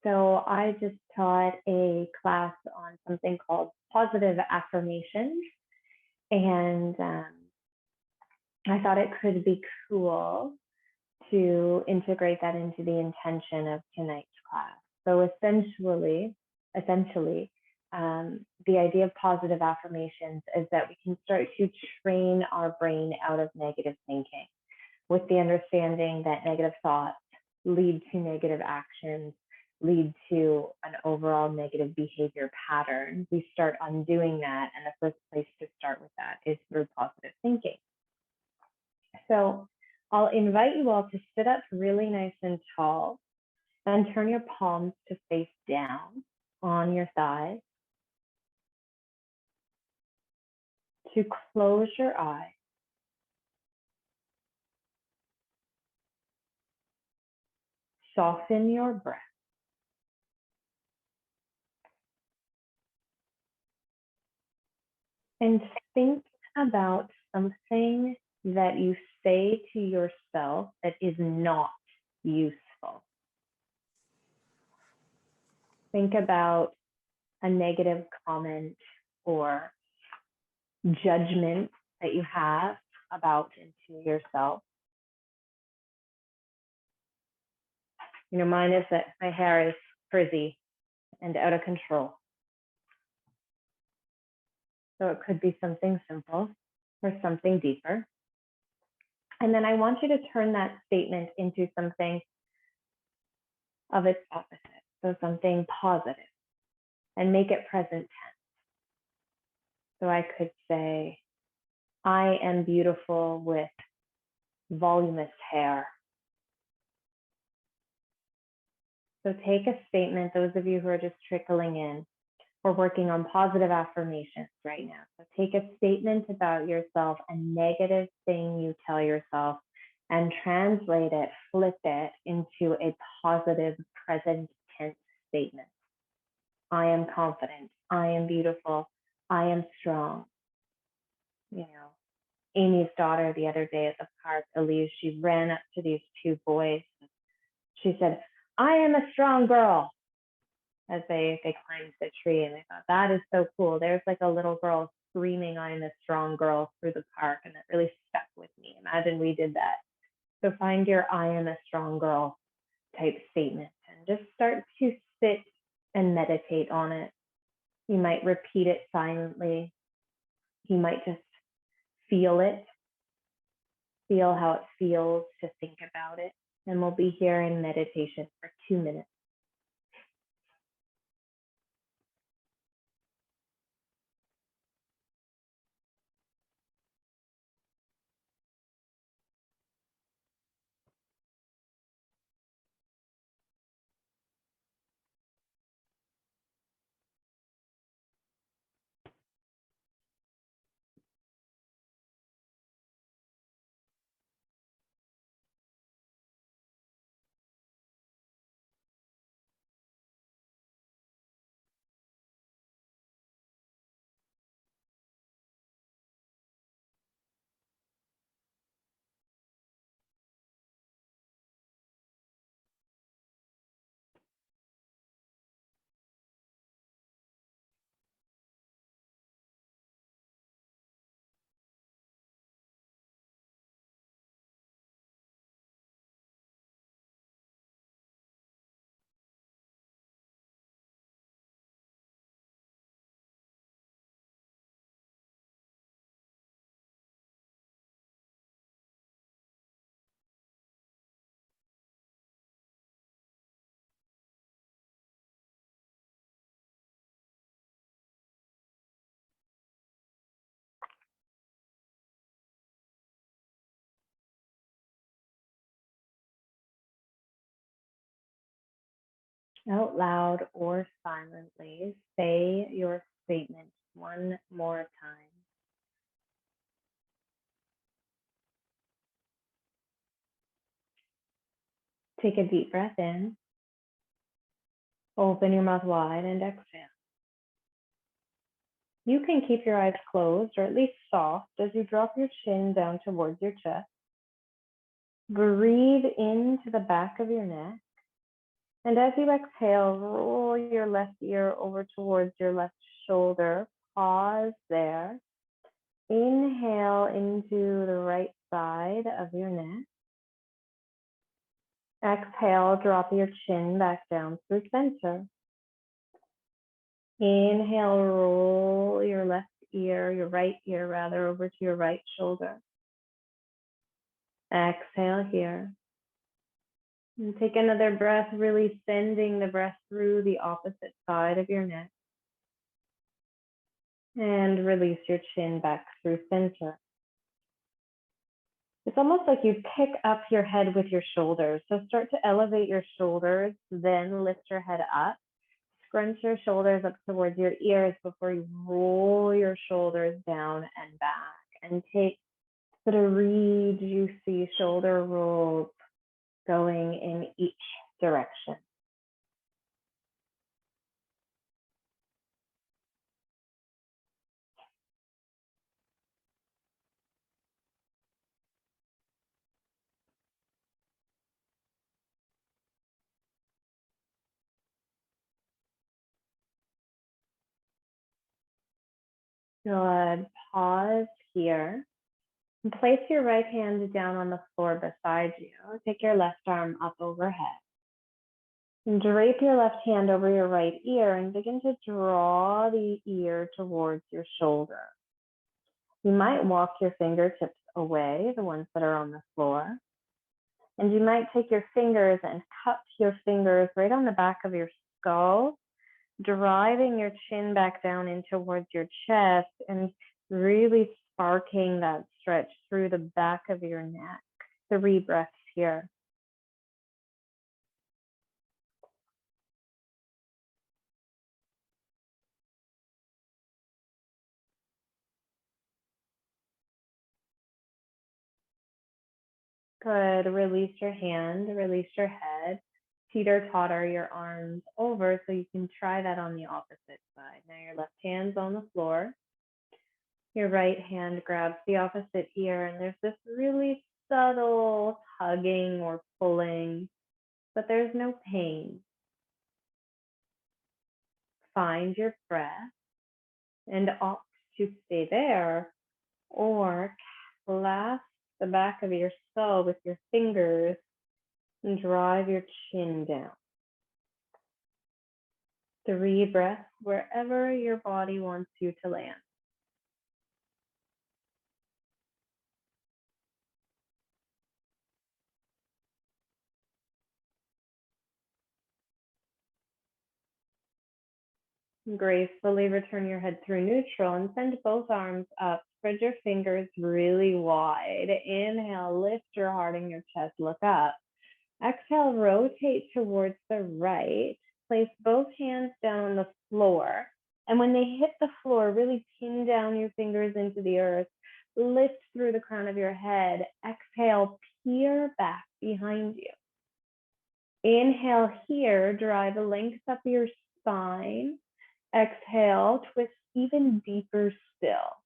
So I just taught a class on something called positive affirmations, and I thought it could be cool to integrate that into the intention of tonight's class. So essentially, the idea of positive affirmations is that we can start to train our brain out of negative thinking, with the understanding that negative thoughts lead to negative actions, lead to an overall negative behavior pattern. We start undoing that, and the first place to start with that is through positive thinking. So I'll invite you all to sit up really nice and tall and turn your palms to face down on your thighs, to close your eyes, soften your breath, and think about something that you say to yourself that is not useful. Think about a negative comment or judgment that you have about into yourself. Mine is that my hair is frizzy and out of control. So it could be something simple or something deeper. And then I want you to turn that statement into something of its opposite. So something positive, and make it present tense. So I could say, I am beautiful with voluminous hair. So take a statement, those of you who are just trickling in, we're working on positive affirmations right now. So take a statement about yourself, a negative thing you tell yourself, and translate it, flip it into a positive present tense statement. I am confident. I am beautiful. I am strong. Amy's daughter the other day at the park, Elise, she ran up to these two boys. She said, I am a strong girl, as they climbed the tree. And I thought, that is so cool. There's like a little girl screaming, I'm a strong girl through the park. And that really stuck with me. Imagine we did that. So find your I am a strong girl type statement and just start to sit and meditate on it. You might repeat it silently. You might just feel it. Feel how it feels to think about it. And we'll be here in meditation for 2 minutes. Out loud or silently, say your statement one more time. Take a deep breath in. Open your mouth wide and exhale. You can keep your eyes closed or at least soft as you drop your chin down towards your chest. Breathe into the back of your neck And as you exhale, roll your left ear over towards your left shoulder. Pause there. Inhale into the right side of your neck. Exhale, drop your chin back down through center. Inhale, roll your left ear, your right ear rather, over to your right shoulder. Exhale here. And take another breath, really sending the breath through the opposite side of your neck. And release your chin back through center. It's almost like you pick up your head with your shoulders. So start to elevate your shoulders, then lift your head up. Scrunch your shoulders up towards your ears before you roll your shoulders down and back. And take sort of really juicy shoulder rolls going in each direction. Good. Pause here. And place your right hand down on the floor beside you. Take your left arm up overhead. And drape your left hand over your right ear and begin to draw the ear towards your shoulder. You might walk your fingertips away, the ones that are on the floor. And you might take your fingers and cup your fingers right on the back of your skull, driving your chin back down in towards your chest and really sparking that stretch through the back of your neck. 3 breaths here. Good. Release your hand, release your head. Teeter-totter your arms over so you can try that on the opposite side. Now your left hand's on the floor. Your right hand grabs the opposite ear, and there's this really subtle tugging or pulling, but there's no pain. Find your breath and opt to stay there, or clasp the back of your skull with your fingers and drive your chin down. 3 breaths wherever your body wants you to land. Gracefully return your head through neutral and send both arms up. Spread your fingers really wide. Inhale, lift your heart in your chest, look up. Exhale, rotate towards the right. Place both hands down on the floor. And when they hit the floor, really pin down your fingers into the earth. Lift through the crown of your head. Exhale, peer back behind you. Inhale here, drive the length up your spine. Exhale, twist even deeper still.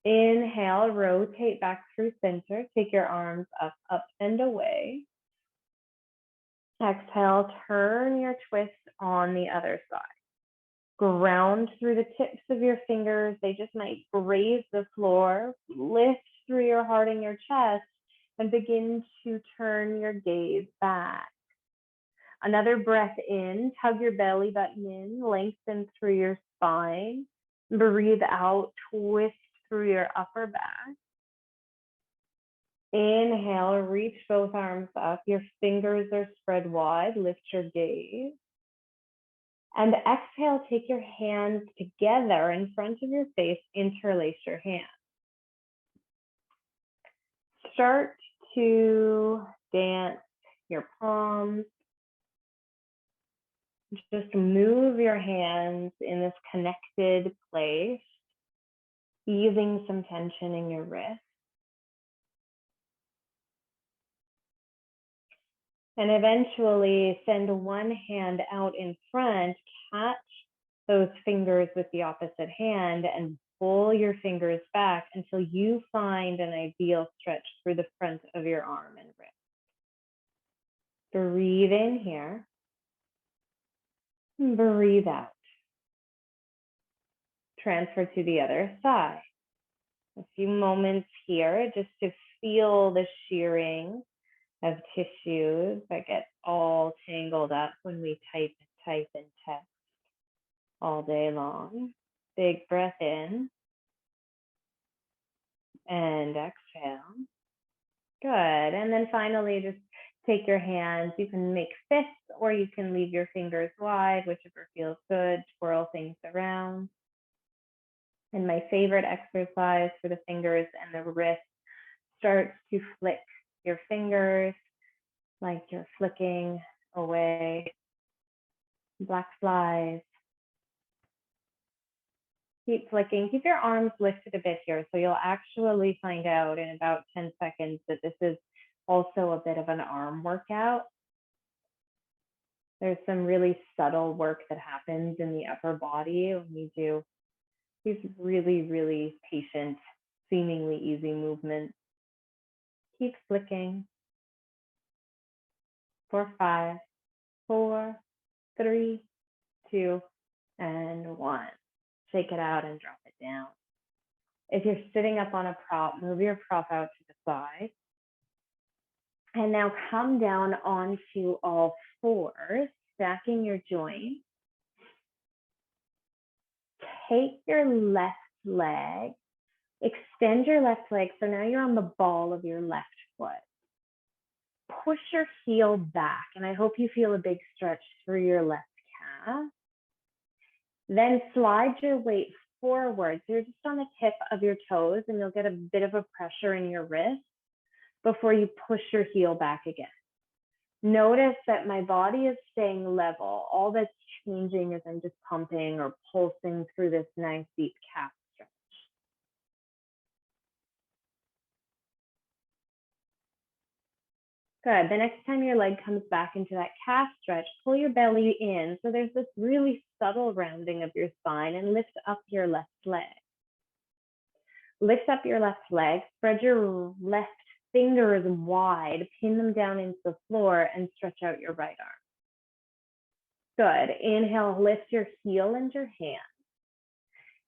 Inhale, rotate back through center. Take your arms up and away. Exhale, turn your twist on the other side. Ground through the tips of your fingers. They just might graze the floor. Lift through your heart and your chest and begin to turn your gaze back. Another breath in, tug your belly button in, lengthen through your spine. Breathe out, twist through your upper back. Inhale, reach both arms up. Your fingers are spread wide. Lift your gaze. And exhale, take your hands together in front of your face. Interlace your hands. Start to dance your palms. Just move your hands in this connected place, easing some tension in your wrist. And eventually send one hand out in front, catch those fingers with the opposite hand and pull your fingers back until you find an ideal stretch through the front of your arm and wrist. Breathe in here. And breathe out. Transfer to the other side. A few moments here just to feel the shearing of tissues that get all tangled up when we type and text all day long. Big breath in and exhale. Good. And then finally, just take your hands. You can make fists or you can leave your fingers wide, whichever feels good. Twirl things around. And my favorite exercise for the fingers and the wrists starts to flick your fingers like you're flicking away black flies. Keep flicking. Keep your arms lifted a bit here. So you'll actually find out in about 10 seconds that this is also a bit of an arm workout. There's some really subtle work that happens in the upper body when we do these really, really patient, seemingly easy movements. Keep flicking. 4, 5, 4, 3, 2, and 1. Shake it out and drop it down. If you're sitting up on a prop, move your prop out to the side. And now come down onto all fours, stacking your joints. Take your left leg, extend your left leg. So now you're on the ball of your left foot. Push your heel back, and I hope you feel a big stretch through your left calf. Then slide your weight forward. So you're just on the tip of your toes, and you'll get a bit of a pressure in your wrist before you push your heel back again. Notice that my body is staying level. All that's changing is I'm just pumping or pulsing through this nice deep calf stretch. Good. The next time your leg comes back into that calf stretch, pull your belly in. So there's this really subtle rounding of your spine, and lift up your left leg. Lift up your left leg, spread your left fingers wide, pin them down into the floor, and stretch out your right arm. Good. Inhale, lift your heel and your hand.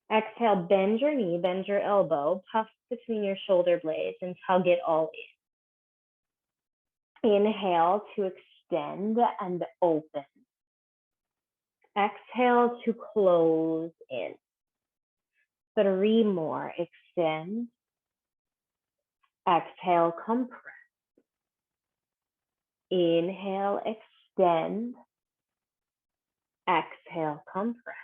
Exhale, bend your knee, bend your elbow, puff between your shoulder blades, and tug it all in. Inhale to extend and open. Exhale to close in. 3 more. Extend. Exhale, compress. Inhale, extend. Exhale, compress.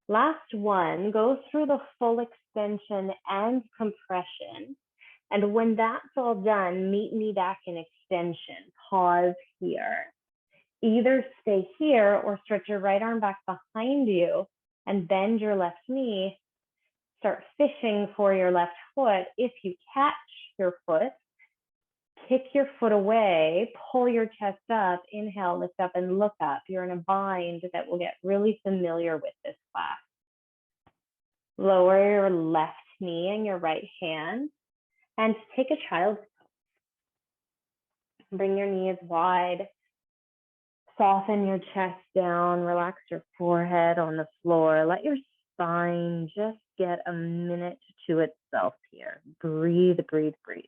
Last one, go through the full extension and compression. And when that's all done, meet me back in extension. Pause here. Either stay here or stretch your right arm back behind you and bend your left knee. Start fishing for your left foot. If you catch your foot, kick your foot away, pull your chest up, inhale, lift up, and look up. You're in a bind that will get really familiar with this class. Lower your left knee and your right hand, and take a child's pose. Bring your knees wide. Soften your chest down. Relax your forehead on the floor. Let your spine just get a minute to itself here. Breathe, breathe, breathe.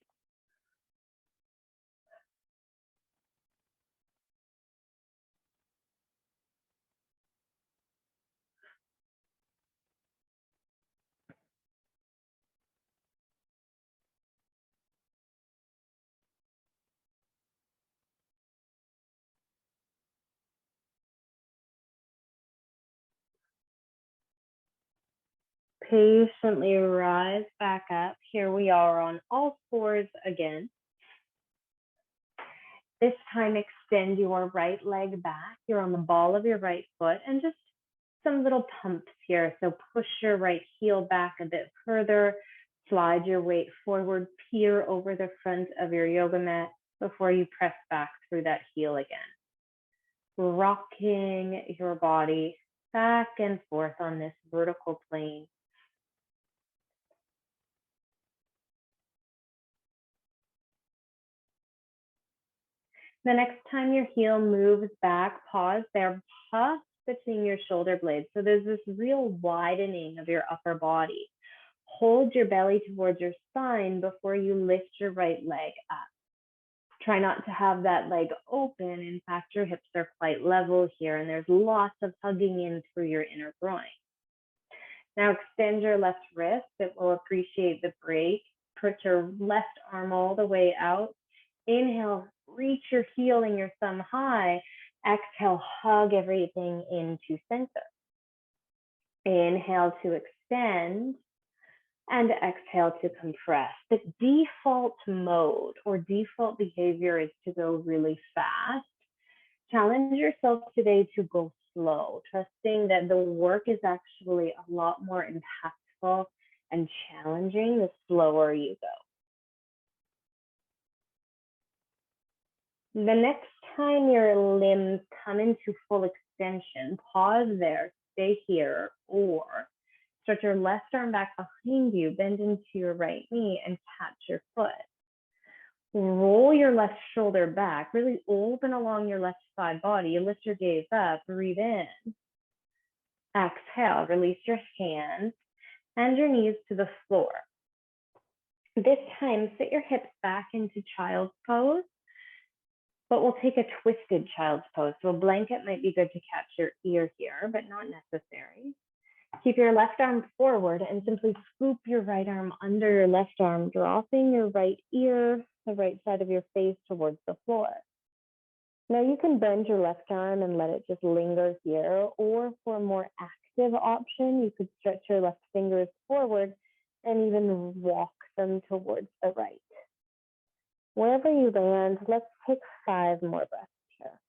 Patiently rise back up. Here we are on all fours again. This time, extend your right leg back. You're on the ball of your right foot, and just some little pumps here. So push your right heel back a bit further, slide your weight forward, peer over the front of your yoga mat before you press back through that heel again. Rocking your body back and forth on this vertical plane. The next time your heel moves back, pause there, pause between your shoulder blades. So there's this real widening of your upper body. Hold your belly towards your spine before you lift your right leg up. Try not to have that leg open. In fact, your hips are quite level here, and there's lots of hugging in through your inner groin. Now extend your left wrist. It will appreciate the break. Put your left arm all the way out. Inhale, reach your heel and your thumb high. Exhale, hug everything into center. Inhale to extend and exhale to compress. The default mode or default behavior is to go really fast. Challenge yourself today to go slow, trusting that the work is actually a lot more impactful and challenging the slower you go. The next time your limbs come into full extension, pause there, stay here, or stretch your left arm back behind you, bend into your right knee and catch your foot. Roll your left shoulder back, really open along your left side body. Lift your gaze up, breathe in. Exhale, release your hands and your knees to the floor. This time, sit your hips back into child's pose, but we'll take a twisted child's pose. So a blanket might be good to catch your ear here, but not necessary. Keep your left arm forward and simply scoop your right arm under your left arm, dropping your right ear, the right side of your face towards the floor. Now you can bend your left arm and let it just linger here, or for a more active option, you could stretch your left fingers forward and even walk them towards the right. Wherever you land, let's take 5 more breaths here.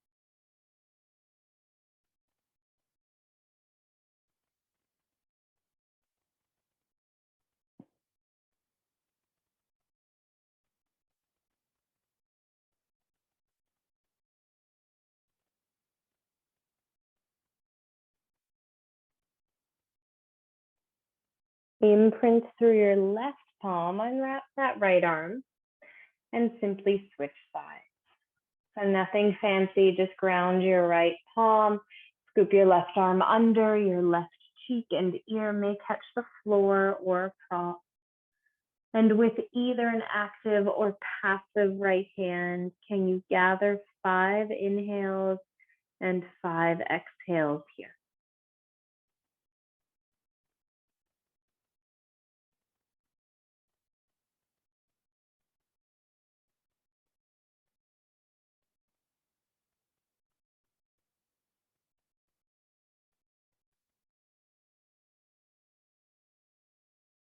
Imprint through your left palm, unwrap that right arm, and simply switch sides. So nothing fancy, just ground your right palm, scoop your left arm under, your left cheek and ear may touch the floor or prop. And with either an active or passive right hand, can you gather 5 inhales and 5 exhales here?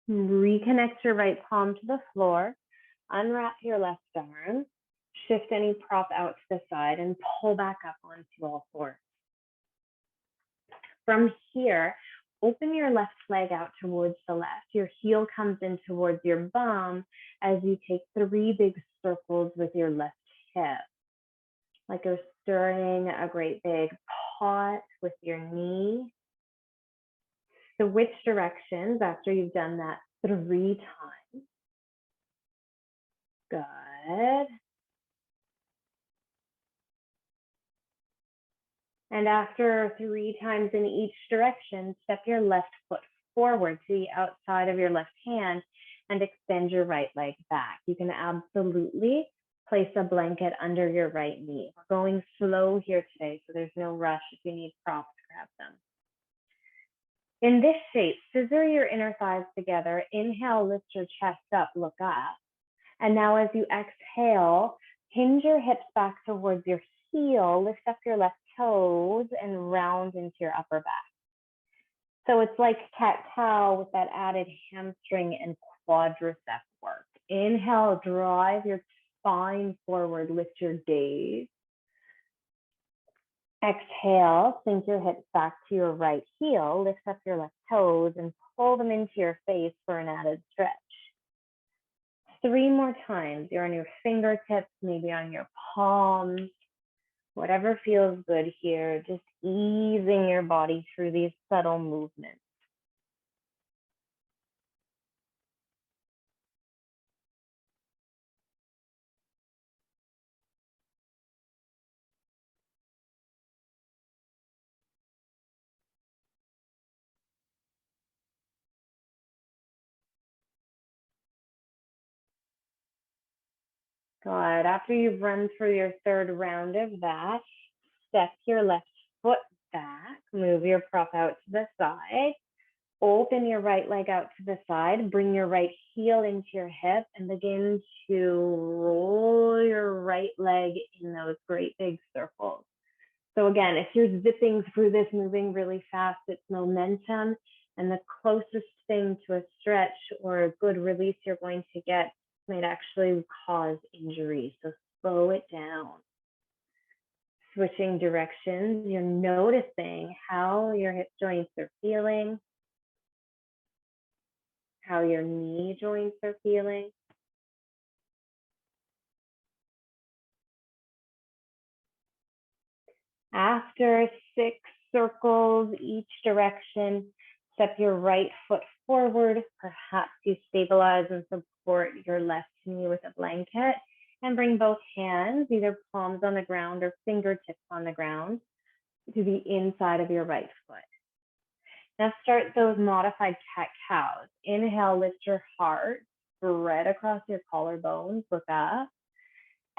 Reconnect your right palm to the floor, unwrap your left arm, shift any prop out to the side and pull back up onto all fours. From here, open your left leg out towards the left. Your heel comes in towards your bum as you take 3 big circles with your left hip. Like you're stirring a great big pot with your knee. Switch directions after you've done that 3 times. Good. And after 3 times in each direction, step your left foot forward to the outside of your left hand and extend your right leg back. You can absolutely place a blanket under your right knee. We're going slow here today, so there's no rush. If you need props, grab them. In this shape, scissor your inner thighs together. Inhale, lift your chest up, look up. And now as you exhale, hinge your hips back towards your heel, lift up your left toes and round into your upper back. So it's like cat-cow with that added hamstring and quadricep work. Inhale, drive your spine forward, lift your gaze. Exhale, sink your hips back to your right heel, lift up your left toes and pull them into your face for an added stretch. 3 more times. You're on your fingertips, maybe on your palms, whatever feels good here, just easing your body through these subtle movements. Good. After you've run through your third round of that, step your left foot back, move your prop out to the side, open your right leg out to the side, bring your right heel into your hip, and begin to roll your right leg in those great big circles. So again, if you're zipping through this, moving really fast, it's momentum. And the closest thing to a stretch or a good release you're going to get might actually cause injury. So slow it down. Switching directions, you're noticing how your hip joints are feeling, how your knee joints are feeling. After 6 circles each direction, step your right foot forward. Perhaps you stabilize and support your left knee with a blanket and bring both hands, either palms on the ground or fingertips on the ground, to the inside of your right foot. Now start those modified cat-cows. Inhale, lift your heart, spread across your collarbones, look up.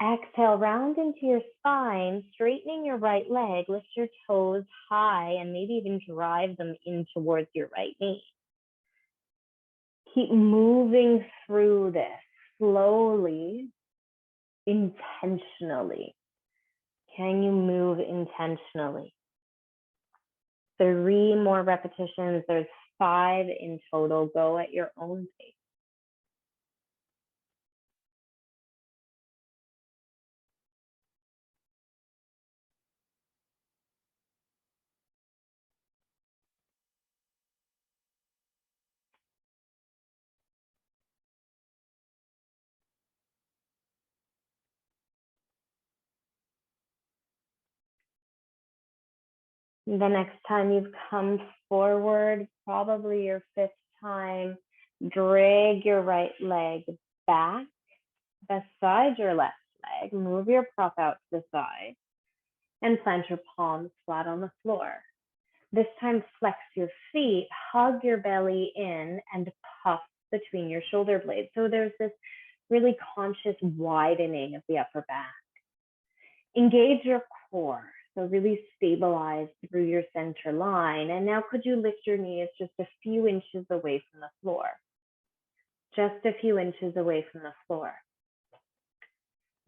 Exhale, round into your spine, straightening your right leg, lift your toes high and maybe even drive them in towards your right knee. Keep moving through this slowly, intentionally. Can you move intentionally? 3 more repetitions. There's 5 in total. Go at your own pace. The next time you've come forward, probably your 5th time, drag your right leg back beside your left leg, move your prop out to the side, and plant your palms flat on the floor. This time, flex your feet, hug your belly in, and puff between your shoulder blades. So there's this really conscious widening of the upper back. Engage your core. So really stabilize through your center line. And now could you lift your knees just a few inches away from the floor? Just a few inches away from the floor.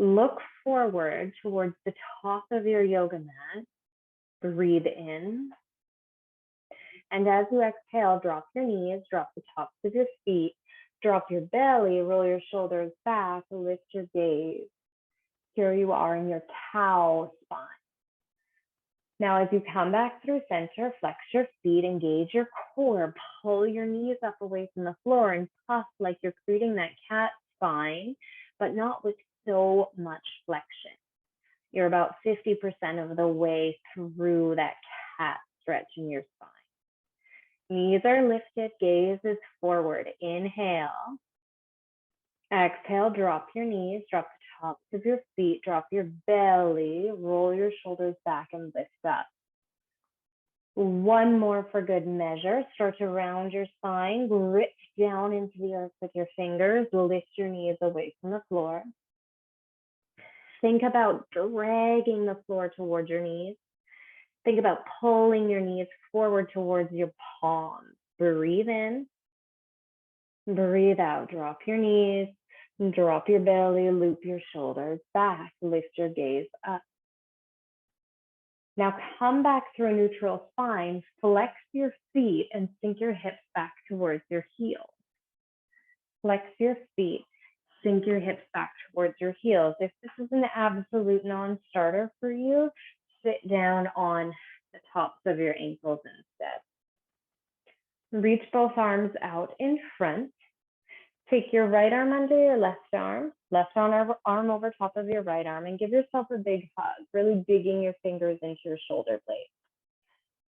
Look forward towards the top of your yoga mat. Breathe in. And as you exhale, drop your knees, drop the tops of your feet, drop your belly, roll your shoulders back, lift your gaze. Here you are in your cow spine. Now, as you come back through center, flex your feet, engage your core, pull your knees up away from the floor and puff like you're creating that cat spine, but not with so much flexion. You're about 50% of the way through that cat stretch in your spine. Knees are lifted, gaze is forward. Inhale. Exhale, drop your knees, drop the tops of your feet, drop your belly, roll your shoulders back and lift up. One more for good measure. Start to round your spine, grip down into the earth with your fingers, lift your knees away from the floor. Think about dragging the floor towards your knees. Think about pulling your knees forward towards your palms. Breathe in, breathe out, drop your knees, drop your belly, loop your shoulders back, lift your gaze up. Now come back through a neutral spine, flex your feet and sink your hips back towards your heels. Flex your feet, sink your hips back towards your heels. If this is an absolute non-starter for you, sit down on the tops of your ankles instead. Reach both arms out in front. Take your right arm under your left arm over top of your right arm, and give yourself a big hug, really digging your fingers into your shoulder blades.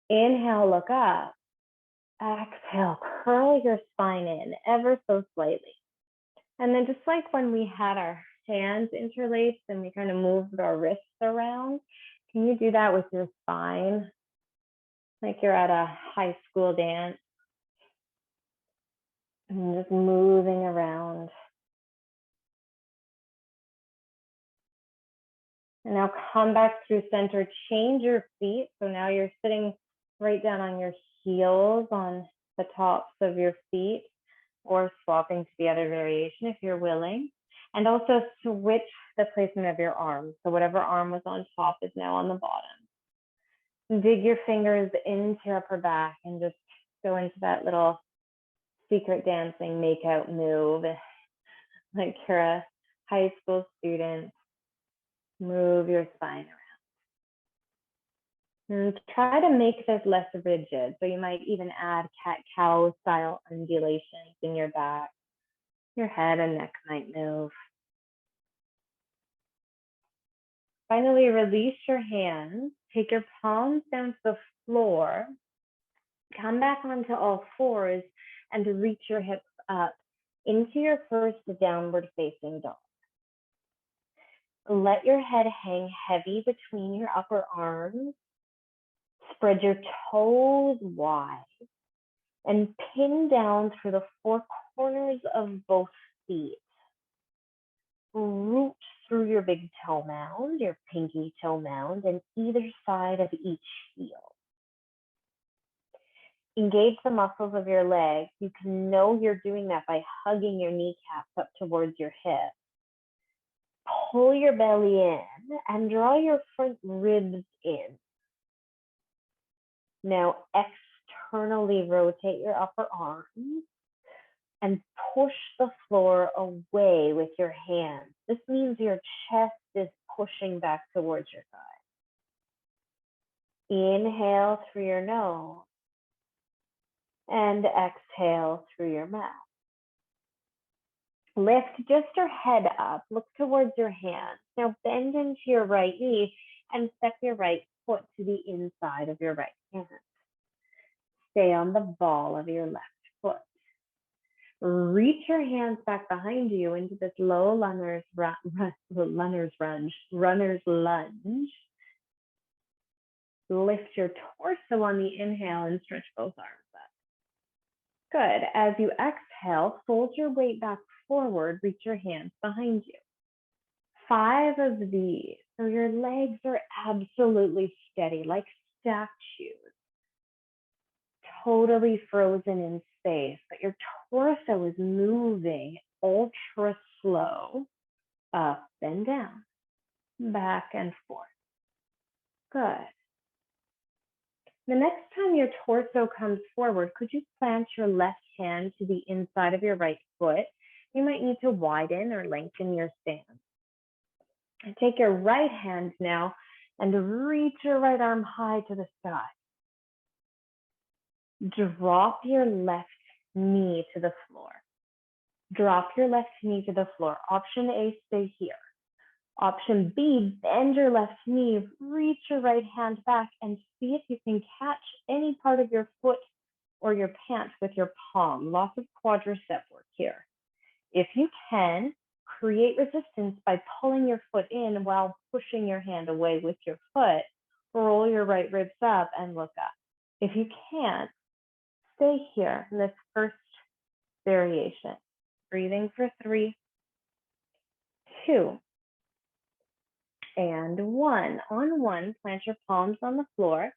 Inhale, look up. Exhale, curl your spine in ever so slightly. And then just like when we had our hands interlaced and we kind of moved our wrists around, can you do that with your spine? Like you're at a high school dance. And just moving around. And now come back through center, change your feet. So now you're sitting right down on your heels on the tops of your feet, or swapping to the other variation if you're willing. And also switch the placement of your arms. So whatever arm was on top is now on the bottom. Dig your fingers into your upper back and just go into that little secret dancing make-out move, like you're a high school student. Move your spine around. And try to make this less rigid. So you might even add cat-cow style undulations in your back. Your head and neck might move. Finally, release your hands. Take your palms down to the floor. Come back onto all fours and reach your hips up into your first downward facing dog. Let your head hang heavy between your upper arms. Spread your toes wide and pin down through the four corners of both feet. Root through your big toe mound, your pinky toe mound, and either side of each heel. Engage the muscles of your legs. You can know you're doing that by hugging your kneecaps up towards your hips. Pull your belly in and draw your front ribs in. Now externally rotate your upper arms and push the floor away with your hands. This means your chest is pushing back towards your side. Inhale through your nose and exhale through your mouth. Lift just your head up, look towards your hands. Now bend into your right knee and step your right foot to the inside of your right hand. Stay on the ball of your left foot. Reach your hands back behind you into this low runner's lunge. Lift your torso on the inhale and stretch both arms up. Good. As you exhale, fold your weight back forward, reach your hands behind you. 5 of these. So your legs are absolutely steady, like statues. Totally frozen in space, but your torso is moving ultra slow, up and down, back and forth. Good. The next time your torso comes forward, could you plant your left hand to the inside of your right foot? You might need to widen or lengthen your stance. And take your right hand now and reach your right arm high to the sky. Drop your left knee to the floor. Drop your left knee to the floor. Option A, stay here. Option B, bend your left knee, reach your right hand back, and see if you can catch any part of your foot or your pant with your palm. Lots of quadricep work here. If you can, create resistance by pulling your foot in while pushing your hand away with your foot. Roll your right ribs up and look up. If you can't, stay here in this first variation. Breathing for 3, 2, and 1. On 1, plant your palms on the floor,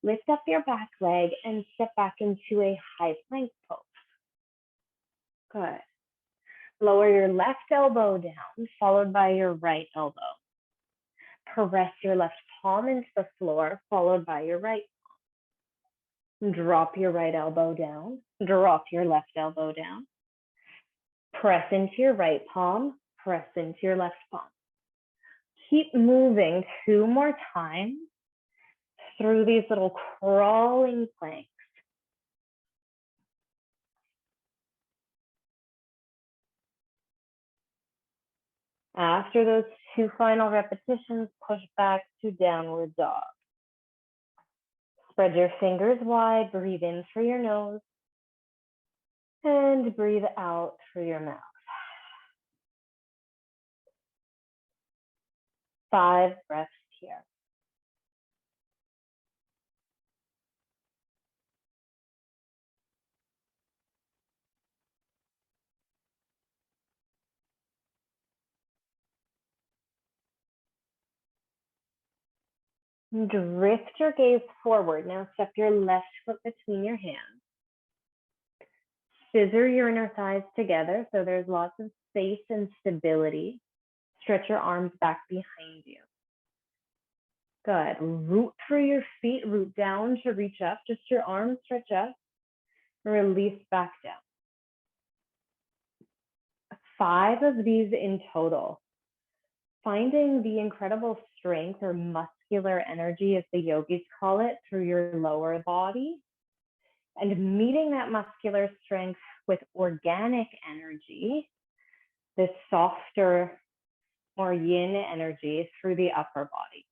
lift up your back leg, and step back into a high plank pose. Good. Lower your left elbow down, followed by your right elbow. Press your left palm into the floor, followed by your right palm. Drop your right elbow down, drop your left elbow down. Press into your right palm, press into your left palm. Keep moving 2 more times through these little crawling planks. After those 2 final repetitions, push back to downward dog. Spread your fingers wide, breathe in through your nose, and breathe out through your mouth. 5 breaths here. Drift your gaze forward. Now step your left foot between your hands. Scissor your inner thighs together so there's lots of space and stability. Stretch your arms back behind you. Good. Root through your feet, root down to reach up. Just your arms stretch up. Release back down. 5 of these in total. Finding the incredible strength or muscular energy, as the yogis call it, through your lower body, and meeting that muscular strength with organic energy, this softer, more yin energy through the upper body.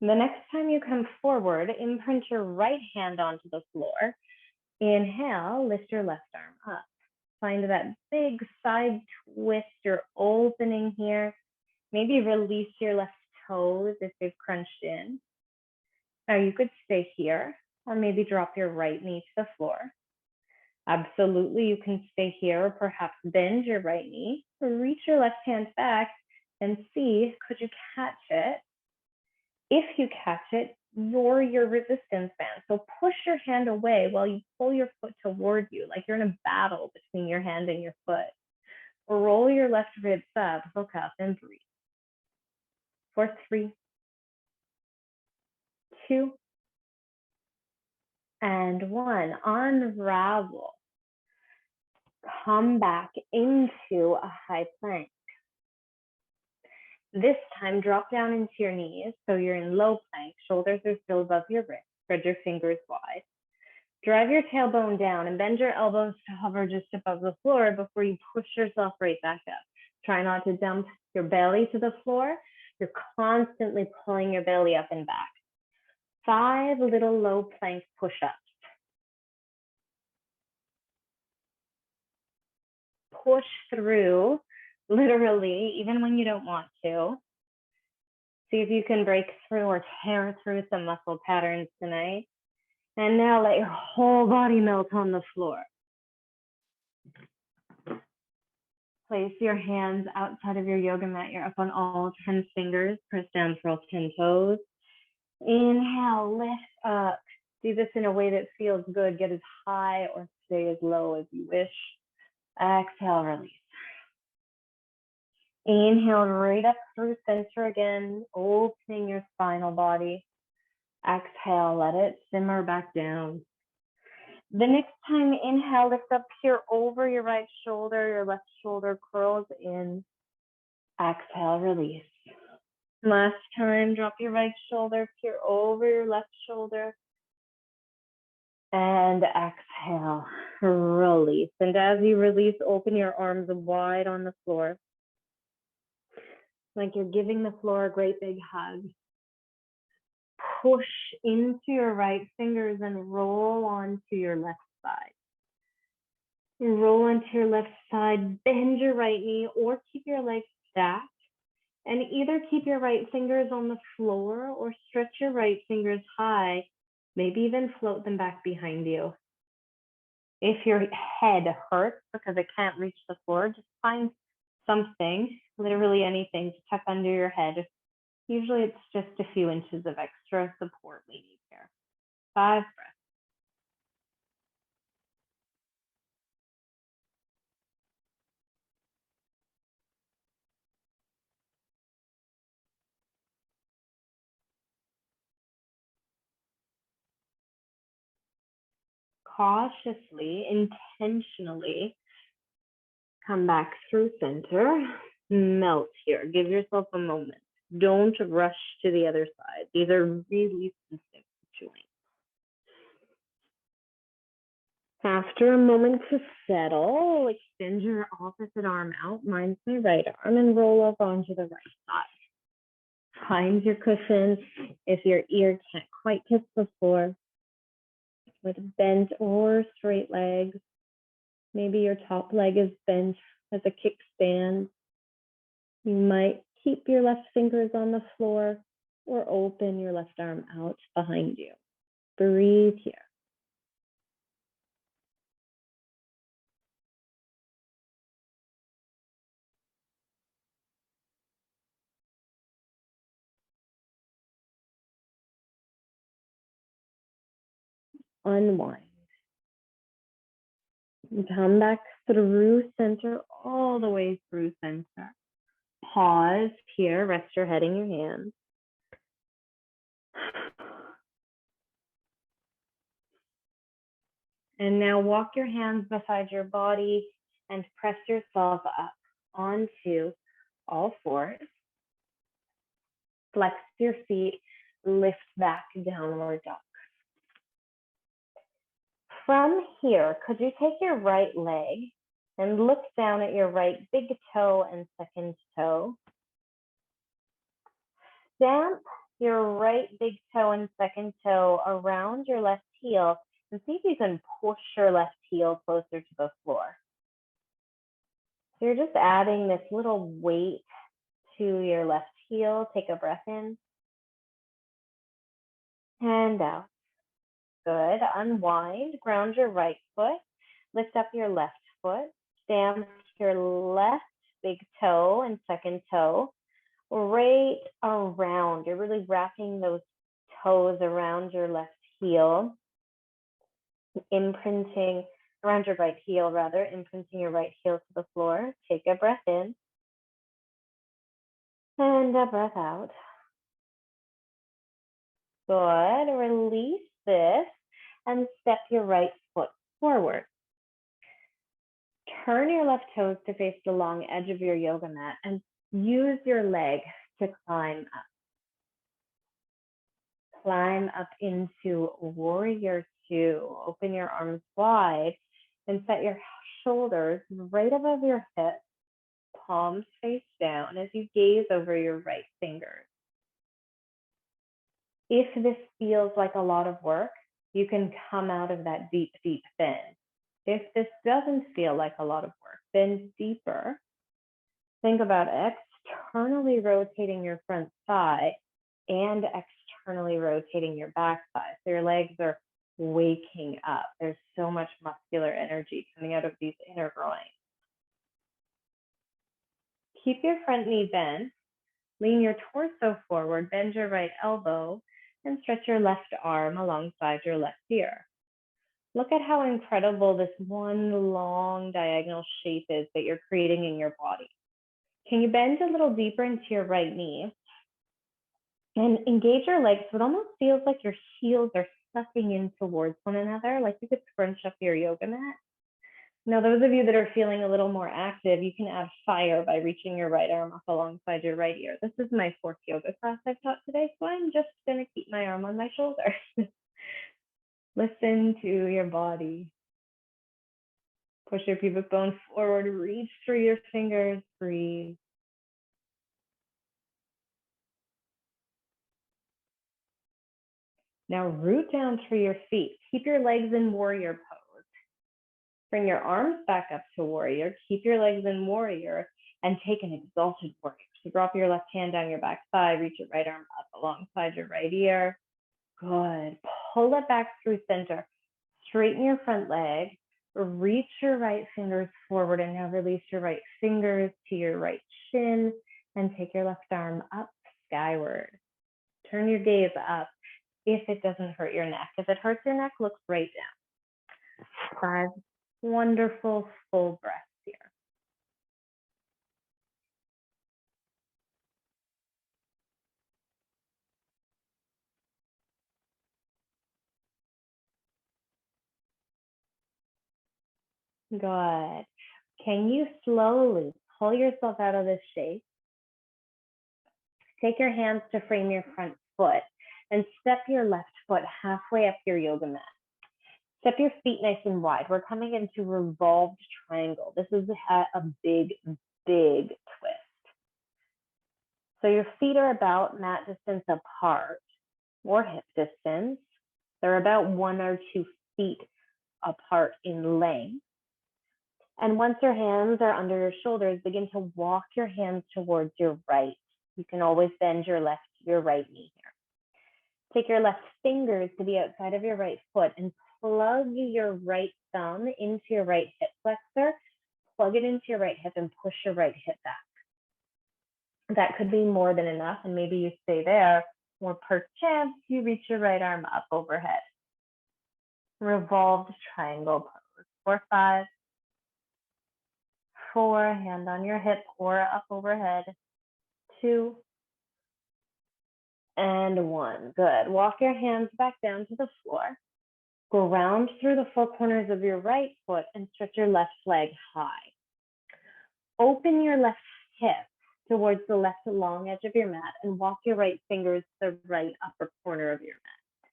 The next time you come forward, imprint your right hand onto the floor. Inhale, lift your left arm up. Find that big side twist, you're opening here. Maybe release your left toes if they've crunched in. Now you could stay here, or maybe drop your right knee to the floor. Absolutely, you can stay here, or perhaps bend your right knee, or reach your left hand back and see, could you catch it? If you catch it, you're your resistance band. So push your hand away while you pull your foot toward you, like you're in a battle between your hand and your foot. Roll your left ribs up, look up, and breathe. For 3, 2, and 1. Unravel. Come back into a high plank. This time, drop down into your knees, so you're in low plank. Shoulders are still above your wrists. Spread your fingers wide. Drive your tailbone down and bend your elbows to hover just above the floor before you push yourself right back up. Try not to dump your belly to the floor. You're constantly pulling your belly up and back. 5 little low plank push-ups. Push through, literally, even when you don't want to. See if you can break through or tear through some muscle patterns tonight. And now let your whole body melt on the floor. Place your hands outside of your yoga mat. You're up on all 10 fingers. Press down for all 10 toes. Inhale, lift up. Do this in a way that feels good. Get as high or stay as low as you wish. Exhale, release. Inhale right up through center again, opening your spinal body. Exhale, let it simmer back down. The next time, inhale, lift up here over your right shoulder, your left shoulder curls in. Exhale, release. Last time, drop your right shoulder, peer over your left shoulder. And exhale, release. And as you release, open your arms wide on the floor. Like you're giving the floor a great big hug. Push into your right fingers and roll onto your left side. Roll onto your left side, bend your right knee or keep your legs stacked. And either keep your right fingers on the floor or stretch your right fingers high, maybe even float them back behind you. If your head hurts because it can't reach the floor, just find something, literally anything, to tuck under your head. Usually it's just a few inches of extra support we need here. 5 breaths. Cautiously, intentionally, come back through center, melt here. Give yourself a moment. Don't rush to the other side. These are really sensitive joints. After a moment to settle, extend your opposite arm out. Mine's my right arm, and roll up onto the right side. Find your cushion. If your ear can't quite kiss the floor, with bent or straight legs. Maybe your top leg is bent as a kickstand. You might keep your left fingers on the floor or open your left arm out behind you. Breathe here. unwind. And come back through center, all the way through center. Pause here, rest your head in your hands. And now walk your hands beside your body and press yourself up onto all fours. Flex your feet, lift back, downward dog. From here, could you take your right leg and look down at your right big toe and second toe? Stamp your right big toe and second toe around your left heel and see if you can push your left heel closer to the floor. So you're just adding this little weight to your left heel. Take a breath in and out. Good. Unwind. Ground your right foot. Lift up your left foot. Stamp your left big toe and second toe right around. You're really wrapping those toes around your left heel, imprinting around your right heel, rather, imprinting your right heel to the floor. Take a breath in and a breath out. Good. Release this and step your right foot forward. Turn your left toes to face the long edge of your yoga mat and use your leg to climb up. Climb up into warrior two. Open your arms wide and set your shoulders right above your hips, palms face down as you gaze over your right fingers. If this feels like a lot of work, you can come out of that deep, deep bend. If this doesn't feel like a lot of work, bend deeper. Think about externally rotating your front thigh and externally rotating your back thigh. So your legs are waking up. There's so much muscular energy coming out of these inner groins. Keep your front knee bent. Lean your torso forward, bend your right elbow, and stretch your left arm alongside your left ear. Look at how incredible this one long diagonal shape is that you're creating in your body. Can you bend a little deeper into your right knee and engage your legs so it almost feels like your heels are sucking in towards one another, like you could scrunch up your yoga mat? Now, those of you that are feeling a little more active, you can add fire by reaching your right arm up alongside your right ear. This is my fourth yoga class I've taught today, so I'm just going to keep my arm on my shoulder. Listen to your body. Push your pubic bone forward, reach through your fingers, breathe. Now root down through your feet. Keep your legs in warrior pose. Bring your arms back up to warrior. Keep your legs in warrior and take an exalted warrior. So drop your left hand down your back thigh, reach your right arm up alongside your right ear. Good. Pull it back through center. Straighten your front leg. Reach your right fingers forward and now release your right fingers to your right shin and take your left arm up skyward. Turn your gaze up if it doesn't hurt your neck. If it hurts your neck, look straight down. 5 wonderful full breaths here. Good. Can you slowly pull yourself out of this shape? Take your hands to frame your front foot and step your left foot halfway up your yoga mat. Step your feet nice and wide. We're coming into revolved triangle. This is a big, big twist. So your feet are about mat distance apart or hip distance. They're about 1 or 2 feet apart in length. And once your hands are under your shoulders, begin to walk your hands towards your right. You can always bend your right knee here. Take your left fingers to the outside of your right foot and plug your right thumb into your right hip flexor. Plug it into your right hip and push your right hip back. That could be more than enough, and maybe you stay there, or perchance you reach your right arm up overhead. Revolved triangle pose for 5, 4, hand on your hip or up overhead, 2, and 1. Good. Walk your hands back down to the floor. Ground through the 4 corners of your right foot and stretch your left leg high. Open your left hip towards the left long edge of your mat and walk your right fingers to the right upper corner of your mat.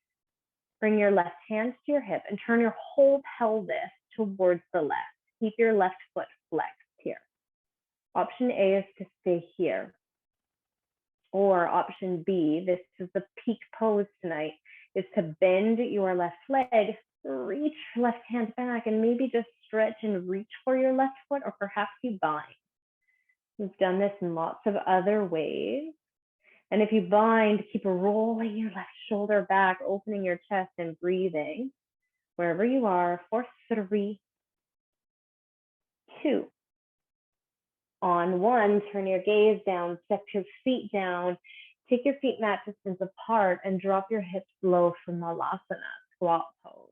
Bring your left hand to your hip and turn your whole pelvis towards the left. Keep your left foot flexed here. Option A is to stay here. Or option B, this is the peak pose tonight, is to bend your left leg, reach left hand back, and maybe just stretch and reach for your left foot, or perhaps you bind. We've done this in lots of other ways. And if you bind, keep rolling your left shoulder back, opening your chest and breathing. Wherever you are, for 3, 2. On 1, turn your gaze down, step your feet down, take your feet mat distance apart, and drop your hips low for Malasana, squat pose.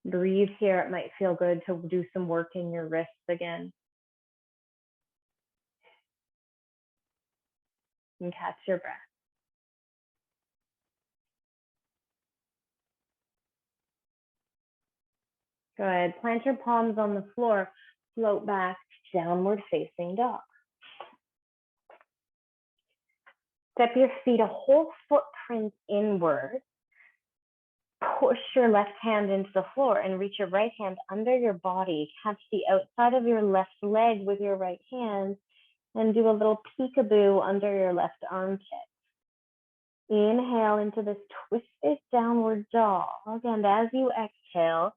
Breathe here. It might feel good to do some work in your wrists again. And catch your breath. Good. Plant your palms on the floor. Float back, downward facing dog. Step your feet a whole footprint inward. Push your left hand into the floor and reach your right hand under your body. Catch the outside of your left leg with your right hand and do a little peekaboo under your left armpit. Inhale into this twisted downward dog, and as you exhale,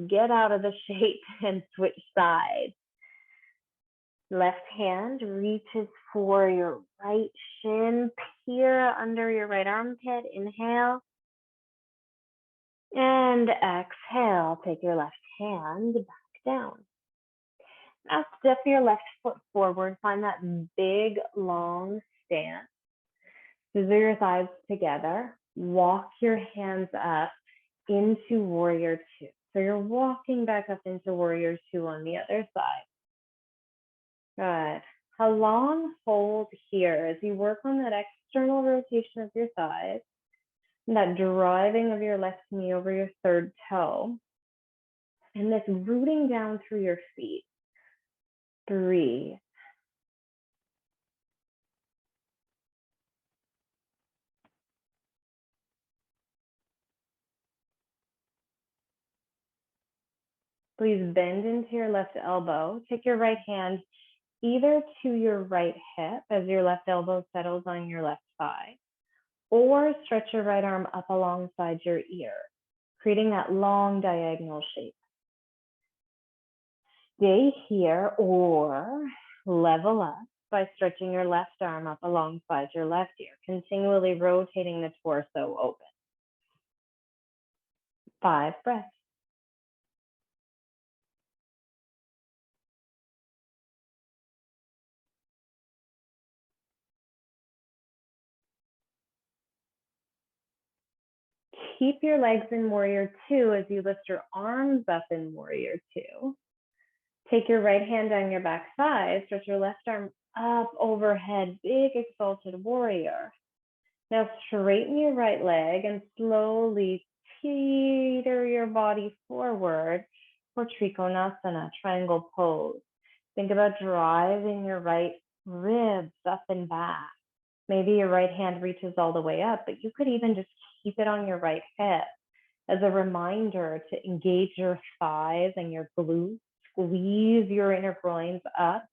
get out of the shape and switch sides. Left hand reaches for your right shin, peer under your right armpit. Inhale. And exhale, take your left hand back down. Now step your left foot forward, find that big, long stance. Scissor your thighs together, walk your hands up into warrior 2. So you're walking back up into warrior 2 on the other side. Good. A long hold here as you work on that external rotation of your thighs, and that driving of your left knee over your third toe, and this rooting down through your feet. Breathe. Please bend into your left elbow. Take your right hand either to your right hip as your left elbow settles on your left thigh, or stretch your right arm up alongside your ear, creating that long diagonal shape. Stay here or level up by stretching your left arm up alongside your left ear, continually rotating the torso open. 5 breaths. Keep your legs in warrior 2 as you lift your arms up in warrior 2. Take your right hand on your back thigh, stretch your left arm up overhead, big exalted warrior. Now straighten your right leg and slowly teeter your body forward for Trikonasana, triangle pose. Think about driving your right ribs up and back. Maybe your right hand reaches all the way up, but you could even just keep it on your right hip as a reminder to engage your thighs and your glutes. Squeeze your inner groins up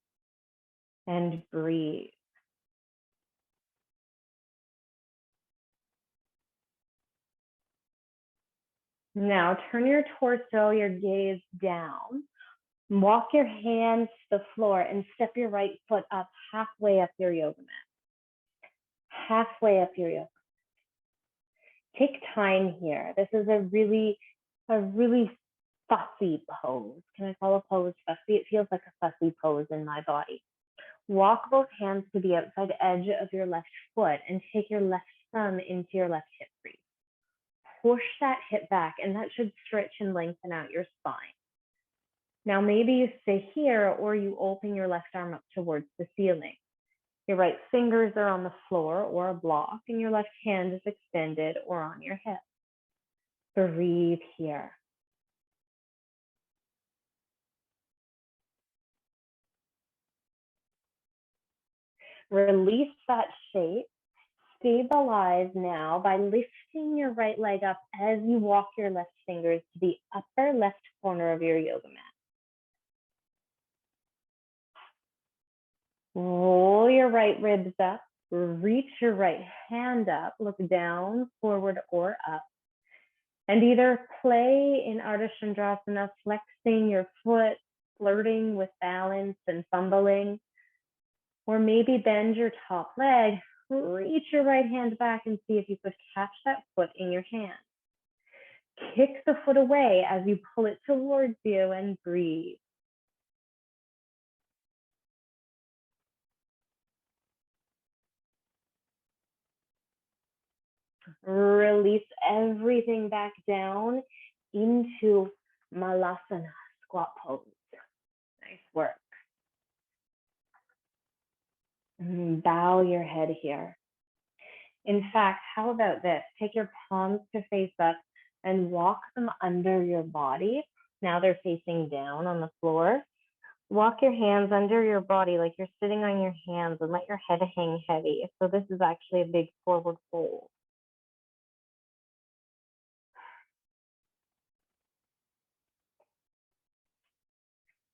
and breathe. Now turn your torso, your gaze down. Walk your hands to the floor and step your right foot up halfway up your yoga mat. Halfway up your yoga mat. Take time here. This is a really fussy pose. Can I call a pose fussy? It feels like a fussy pose in my body. Walk both hands to the outside edge of your left foot and take your left thumb into your left hip crease. Push that hip back, and that should stretch and lengthen out your spine. Now, maybe you stay here or you open your left arm up towards the ceiling. Your right fingers are on the floor or a block, and your left hand is extended or on your hip. Breathe here. Release that shape. Stabilize now by lifting your right leg up as you walk your left fingers to the upper left corner of your yoga mat. Roll your right ribs up, reach your right hand up, look down, forward, or up. And either play in Ardha Chandrasana, flexing your foot, flirting with balance and fumbling, or maybe bend your top leg, reach your right hand back and see if you could catch that foot in your hand. Kick the foot away as you pull it towards you and breathe. Release everything back down into Malasana, squat pose. Nice work. Bow your head here. In fact, how about this? Take your palms to face up and walk them under your body. Now they're facing down on the floor. Walk your hands under your body like you're sitting on your hands and let your head hang heavy. So this is actually a big forward fold.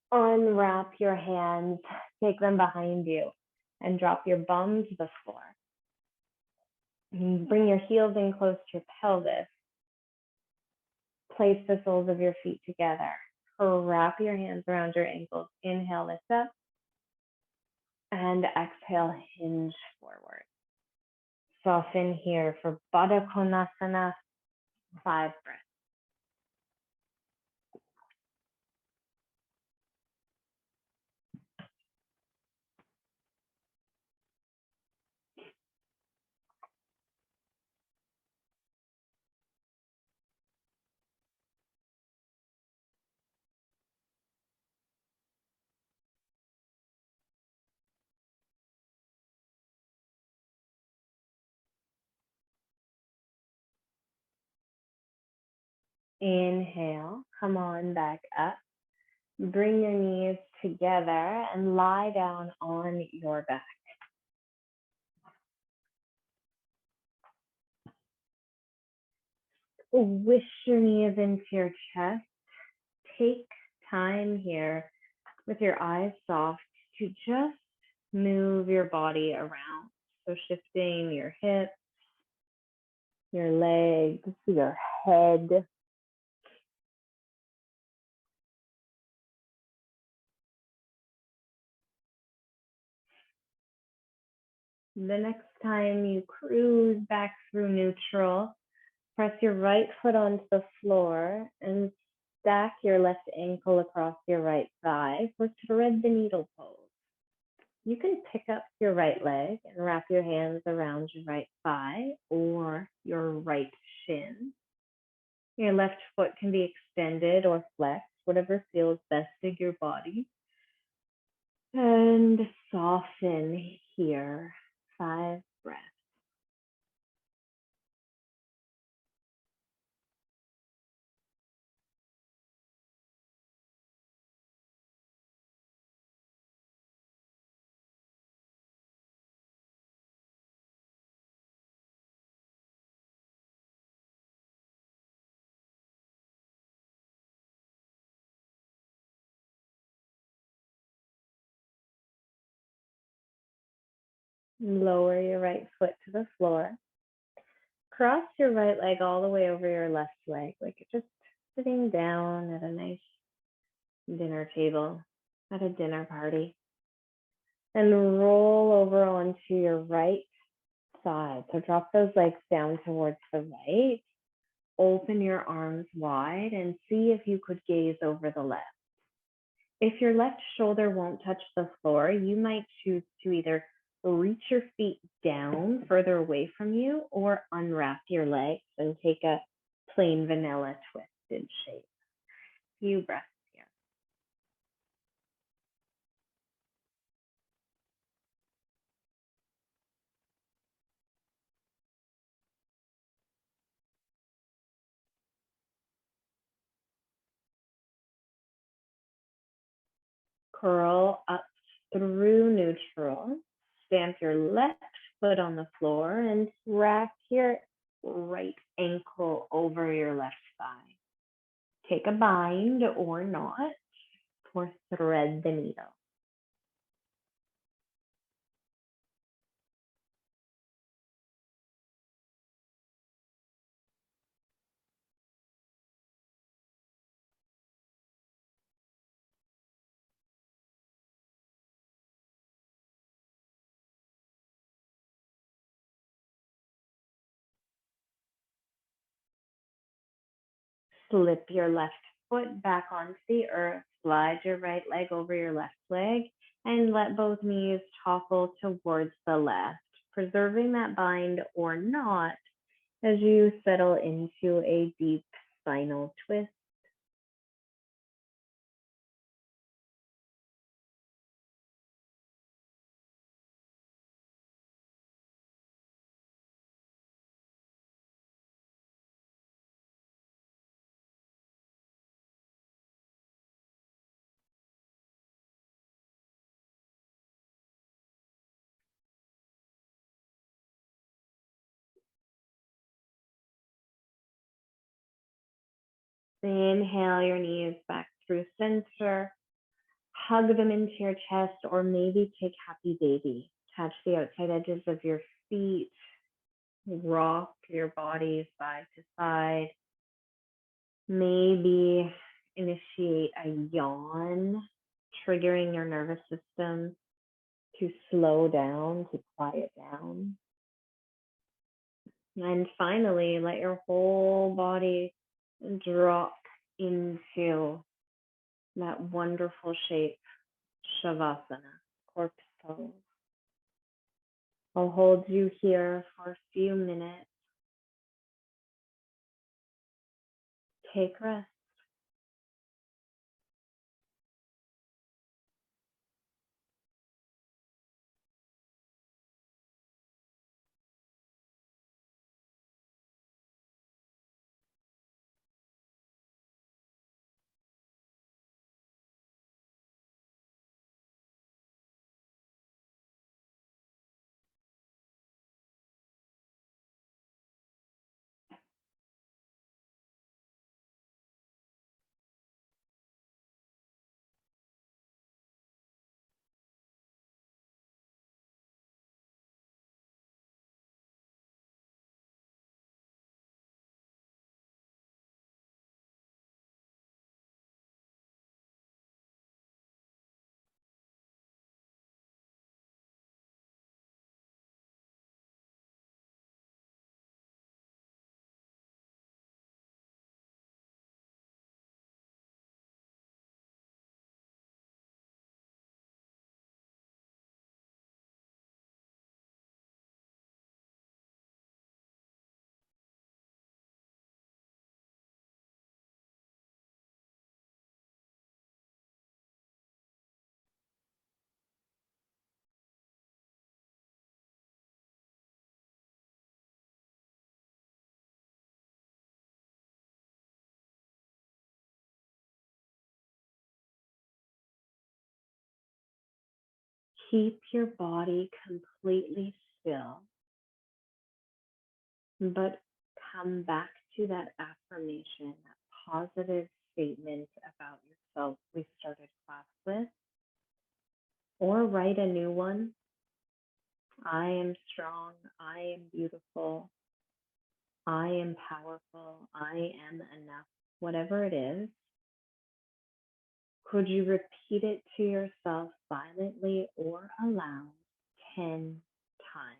Unwrap your hands, take them behind you, and drop your bum to the floor. Bring your heels in close to your pelvis. Place the soles of your feet together. Wrap your hands around your ankles. Inhale, lift up. And exhale, hinge forward. Soften here for Baddha Konasana, 5 breaths. Inhale, come on back up. Bring your knees together and lie down on your back. Wish your knees into your chest. Take time here with your eyes soft to just move your body around. So shifting your hips, your legs, your head. The next time you cruise back through neutral, press your right foot onto the floor and stack your left ankle across your right thigh for thread the needle pose. You can pick up your right leg and wrap your hands around your right thigh or your right shin. Your left foot can be extended or flexed, whatever feels best in your body. And soften here, 5 breaths. Lower your right foot to the floor. Cross your right leg all the way over your left leg, like you're just sitting down at a nice dinner table, at a dinner party. And roll over onto your right side. So drop those legs down towards the right. Open your arms wide and see if you could gaze over the left. If your left shoulder won't touch the floor, you might choose to either reach your feet down further away from you or unwrap your legs and take a plain vanilla twisted shape. Few breaths here. Curl up through neutral. Stamp your left foot on the floor and rack your right ankle over your left thigh. Take a bind or knot or thread the needle. Slip your left foot back onto the earth, slide your right leg over your left leg, and let both knees topple towards the left, preserving that bind or knot as you settle into a deep spinal twist. Inhale your knees back through center. Hug them into your chest, or maybe take happy baby. Touch the outside edges of your feet. Rock your body side to side. Maybe initiate a yawn, triggering your nervous system to slow down, to quiet down. And finally, let your whole body drop into that wonderful shape, Shavasana, corpse pose. I'll hold you here for a few minutes. Take rest. Keep your body completely still, but come back to that affirmation, that positive statement about yourself we started class with, or write a new one. I am strong. I am beautiful. I am powerful. I am enough. Whatever it is, could you repeat it to yourself silently or aloud 10 times?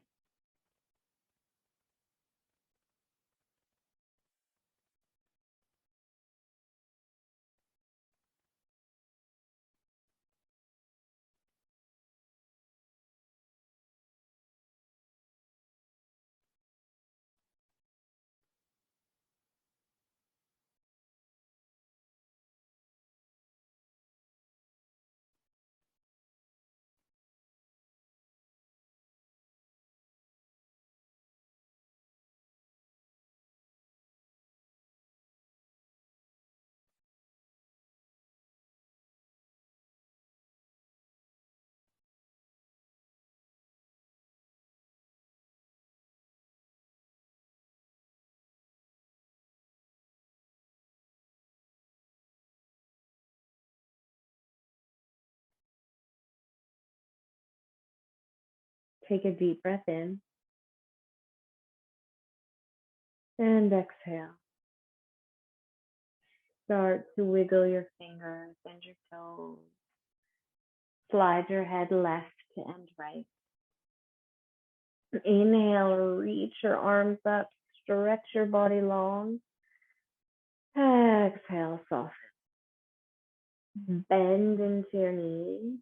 Take a deep breath in and exhale. Start to wiggle your fingers and your toes. Slide your head left and right. Inhale, reach your arms up, stretch your body long. Exhale, soften. Bend into your knees.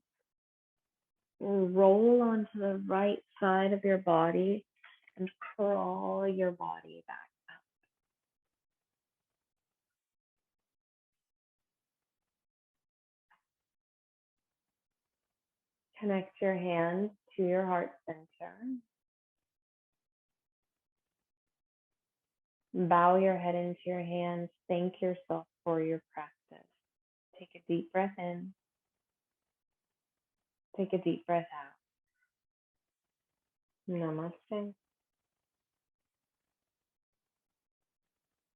Roll onto the right side of your body and crawl your body back up. Connect your hands to your heart center. Bow your head into your hands. Thank yourself for your practice. Take a deep breath in. Take a deep breath out. Namaste.